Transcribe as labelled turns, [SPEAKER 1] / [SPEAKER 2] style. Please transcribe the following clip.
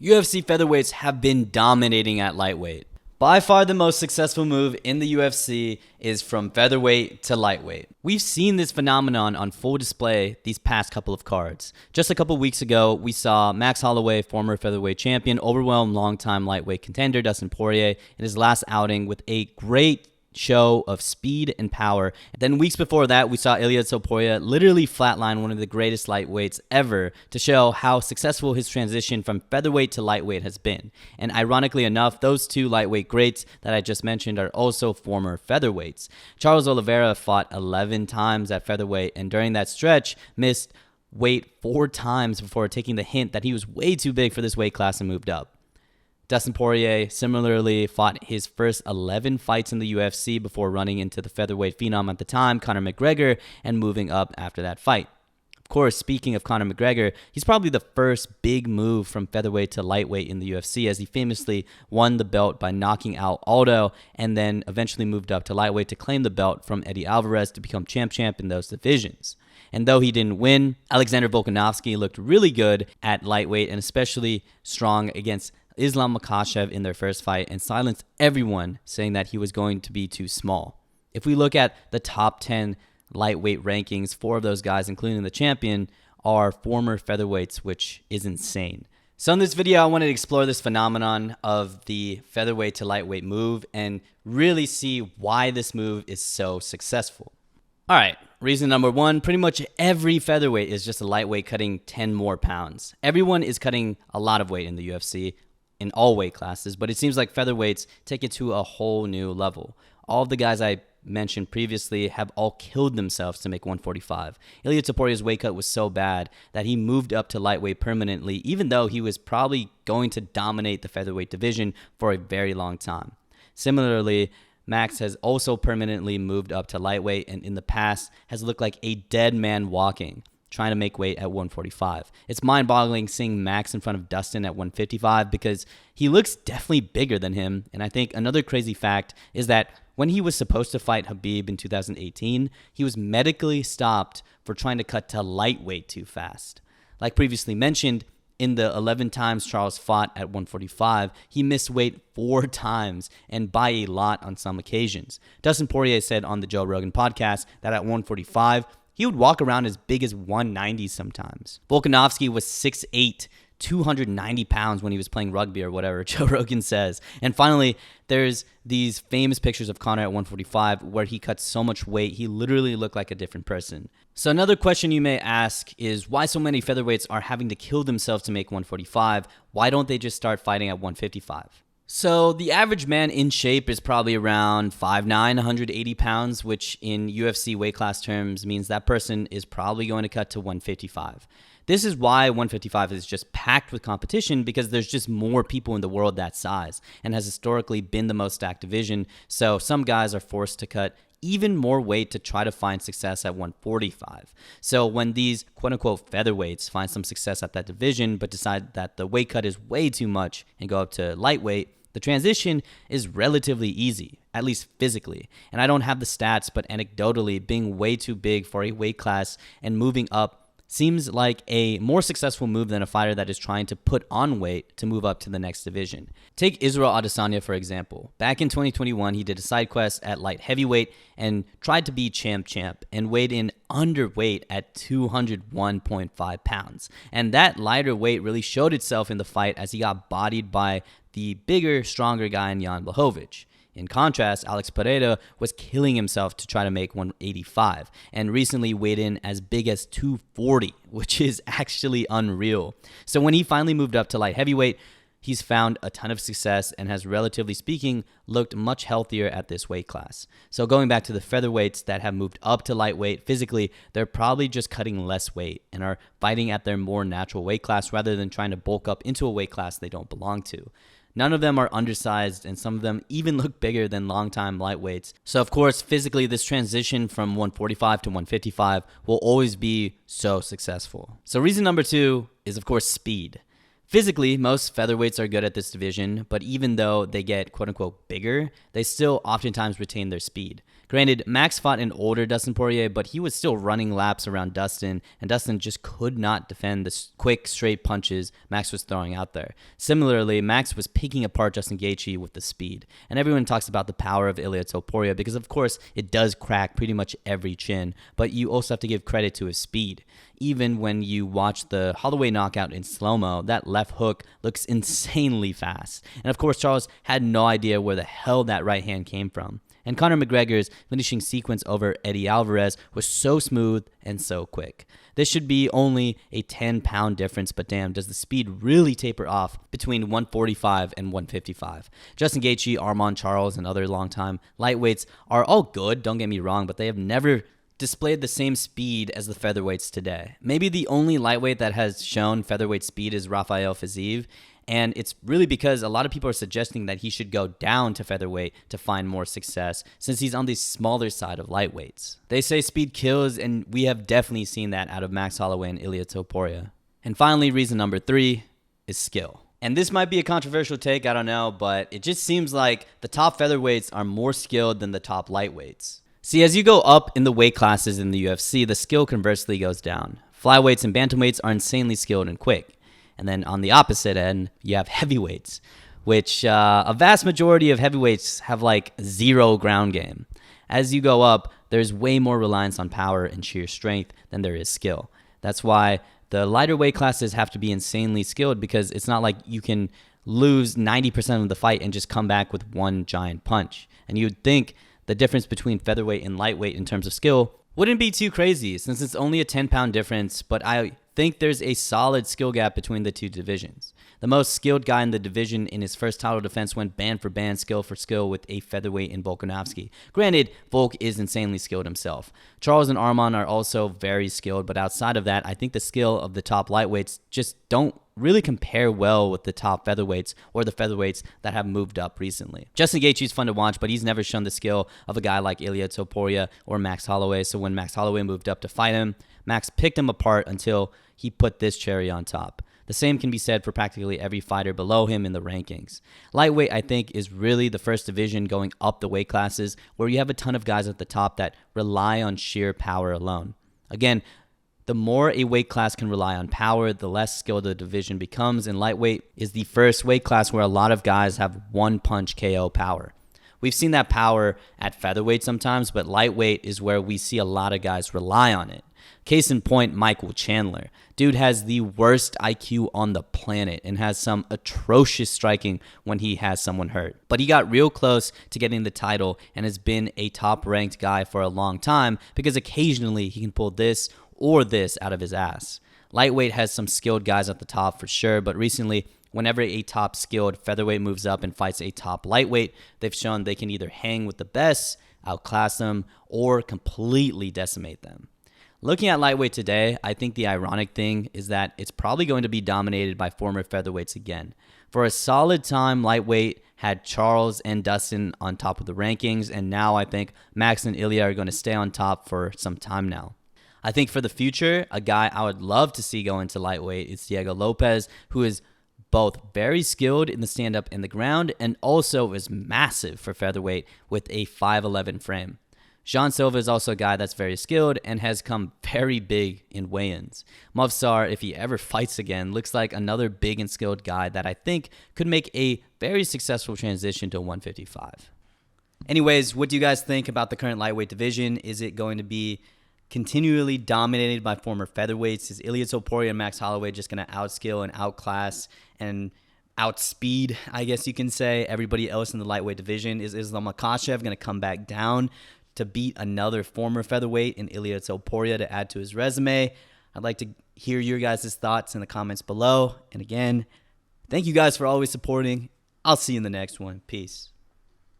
[SPEAKER 1] UFC featherweights have been dominating at lightweight. By far the most successful move in the UFC is from featherweight to lightweight. We've seen this phenomenon on full display these past couple of cards. Just a couple weeks ago, we saw Max Holloway, former featherweight champion, overwhelm longtime lightweight contender Dustin Poirier in his last outing with a great show of speed and power. And then weeks before that, we saw Ilia Topuria literally flatline one of the greatest lightweights ever to show how successful his transition from featherweight to lightweight has been. And ironically enough, those two lightweight greats that I just mentioned are also former featherweights. Charles Oliveira fought 11 times at featherweight, and during that stretch missed weight 4 times before taking the hint that he was way too big for this weight class and moved up. Dustin Poirier similarly fought his first 11 fights in the UFC before running into the featherweight phenom at the time, Conor McGregor, and moving up after that fight. Of course, speaking of Conor McGregor, he's probably the first big move from featherweight to lightweight in the UFC, as he famously won the belt by knocking out Aldo and then eventually moved up to lightweight to claim the belt from Eddie Alvarez to become champ in those divisions. And though he didn't win, Alexander Volkanovski looked really good at lightweight and especially strong against Islam Makhachev in their first fight and silenced everyone saying that he was going to be too small. If we look at the top 10 lightweight rankings, 4 of those guys, including the champion, are former featherweights, which is insane. So in this video, I wanted to explore this phenomenon of the featherweight to lightweight move and really see why this move is so successful. All right, reason number 1, pretty much every featherweight is just a lightweight cutting 10 more pounds. Everyone is cutting a lot of weight in the UFC in all weight classes, but it seems like featherweights take it to a whole new level. All of the guys I mentioned previously have all killed themselves to make 145. Ilia Topuria's weight cut was so bad that he moved up to lightweight permanently, even though he was probably going to dominate the featherweight division for a very long time. Similarly, Max has also permanently moved up to lightweight and in the past has looked like a dead man walking, trying to make weight at 145. It's mind-boggling seeing Max in front of Dustin at 155 because he looks definitely bigger than him. And I think another crazy fact is that when he was supposed to fight Khabib in 2018, he was medically stopped for trying to cut to lightweight too fast. Like previously mentioned, in the 11 times Charles fought at 145, he missed weight 4 times and by a lot on some occasions. Dustin Poirier said on the Joe Rogan podcast that at 145, he would walk around as big as 190 sometimes. Volkanovski was 6'8", 290 pounds when he was playing rugby or whatever Joe Rogan says. And finally, there's these famous pictures of Conor at 145 where he cut so much weight, he literally looked like a different person. So another question you may ask is why so many featherweights are having to kill themselves to make 145? Why don't they just start fighting at 155? So the average man in shape is probably around 5'9", 180 pounds, which in UFC weight class terms means that person is probably going to cut to 155. This is why 155 is just packed with competition, because there's just more people in the world that size and has historically been the most stacked division. So some guys are forced to cut even more weight to try to find success at 145. So when these quote-unquote featherweights find some success at that division but decide that the weight cut is way too much and go up to lightweight, the transition is relatively easy, at least physically. And I don't have the stats, but anecdotally, being way too big for a weight class and moving up seems like a more successful move than a fighter that is trying to put on weight to move up to the next division. Take Israel Adesanya, for example. Back in 2021, he did a side quest at light heavyweight and tried to be champ and weighed in underweight at 201.5 pounds. And that lighter weight really showed itself in the fight as he got bodied by the bigger, stronger guy in Jan Blachowicz. In contrast, Alex Pereira was killing himself to try to make 185 and recently weighed in as big as 240, which is actually unreal. So when he finally moved up to light heavyweight, he's found a ton of success and has, relatively speaking, looked much healthier at this weight class. So going back to the featherweights that have moved up to lightweight, physically, they're probably just cutting less weight and are fighting at their more natural weight class rather than trying to bulk up into a weight class they don't belong to. None of them are undersized, and some of them even look bigger than longtime lightweights. So of course, physically, this transition from 145 to 155 will always be so successful. So reason number 2 is, of course, speed. Physically, most featherweights are good at this division, but even though they get quote-unquote bigger, they still oftentimes retain their speed. Granted, Max fought an older Dustin Poirier, but he was still running laps around Dustin, and Dustin just could not defend the quick, straight punches Max was throwing out there. Similarly, Max was picking apart Justin Gaethje with the speed, and everyone talks about the power of Ilia Topuria because, of course, it does crack pretty much every chin, but you also have to give credit to his speed. Even when you watch the Holloway knockout in slow-mo, that left hook looks insanely fast. And of course, Charles had no idea where the hell that right hand came from. And Conor McGregor's finishing sequence over Eddie Alvarez was so smooth and so quick. This should be only a 10-pound difference, but damn, does the speed really taper off between 145 and 155. Justin Gaethje, Armand Charles, and other longtime lightweights are all good, don't get me wrong, but they have never displayed the same speed as the featherweights today. Maybe the only lightweight that has shown featherweight speed is Rafael Fiziev, and it's really because a lot of people are suggesting that he should go down to featherweight to find more success since he's on the smaller side of lightweights. They say speed kills, and we have definitely seen that out of Max Holloway and Ilia Topuria. And finally, reason number 3 is skill. And this might be a controversial take, I don't know, but it just seems like the top featherweights are more skilled than the top lightweights. See, as you go up in the weight classes in the UFC, the skill conversely goes down. Flyweights and bantamweights are insanely skilled and quick. And then on the opposite end, you have heavyweights, which a vast majority of heavyweights have like zero ground game. As you go up, there's way more reliance on power and sheer strength than there is skill. That's why the lighter weight classes have to be insanely skilled, because it's not like you can lose 90% of the fight and just come back with one giant punch. And you'd think the difference between featherweight and lightweight in terms of skill wouldn't be too crazy since it's only a 10-pound difference, but I think there's a solid skill gap between the two divisions. The most skilled guy in the division in his first title defense went band for band, skill for skill with a featherweight in Volkanovski. Granted, Volk is insanely skilled himself. Charles and Armand are also very skilled, but outside of that, I think the skill of the top lightweights just don't really compare well with the top featherweights or the featherweights that have moved up recently. Justin Gaethje is fun to watch, but he's never shown the skill of a guy like Ilia Topuria or Max Holloway, so when Max Holloway moved up to fight him, Max picked him apart until he put this cherry on top. The same can be said for practically every fighter below him in the rankings. Lightweight, I think, is really the first division going up the weight classes where you have a ton of guys at the top that rely on sheer power alone. Again, the more a weight class can rely on power, the less skilled the division becomes, and lightweight is the first weight class where a lot of guys have one-punch KO power. We've seen that power at featherweight sometimes, but lightweight is where we see a lot of guys rely on it. Case in point, Michael Chandler. Dude has the worst IQ on the planet and has some atrocious striking when he has someone hurt. But he got real close to getting the title and has been a top-ranked guy for a long time because occasionally he can pull this or this out of his ass. Lightweight has some skilled guys at the top for sure, but recently, whenever a top skilled featherweight moves up and fights a top lightweight, they've shown they can either hang with the best, outclass them, or completely decimate them. Looking at lightweight today, I think the ironic thing is that it's probably going to be dominated by former featherweights again. For a solid time, lightweight had Charles and Dustin on top of the rankings, and now I think Max and Ilia are going to stay on top for some time now. I think for the future, a guy I would love to see go into lightweight is Diego Lopez, who is both very skilled in the stand-up and the ground and also is massive for featherweight with a 5'11 frame. Jean Silva is also a guy that's very skilled and has come very big in weigh-ins. Movsar, if he ever fights again, looks like another big and skilled guy that I think could make a very successful transition to 155. Anyways, what do you guys think about the current lightweight division? Is it going to be continually dominated by former featherweights? Is Ilia Topuria and Max Holloway just going to outskill and outclass and outspeed, I guess you can say, everybody else in the lightweight division? Is Islam Makhachev going to come back down to beat another former featherweight in Ilia Topuria to add to his resume? I'd like to hear your guys' thoughts in the comments below. And again, thank you guys for always supporting. I'll see you in the next one. Peace.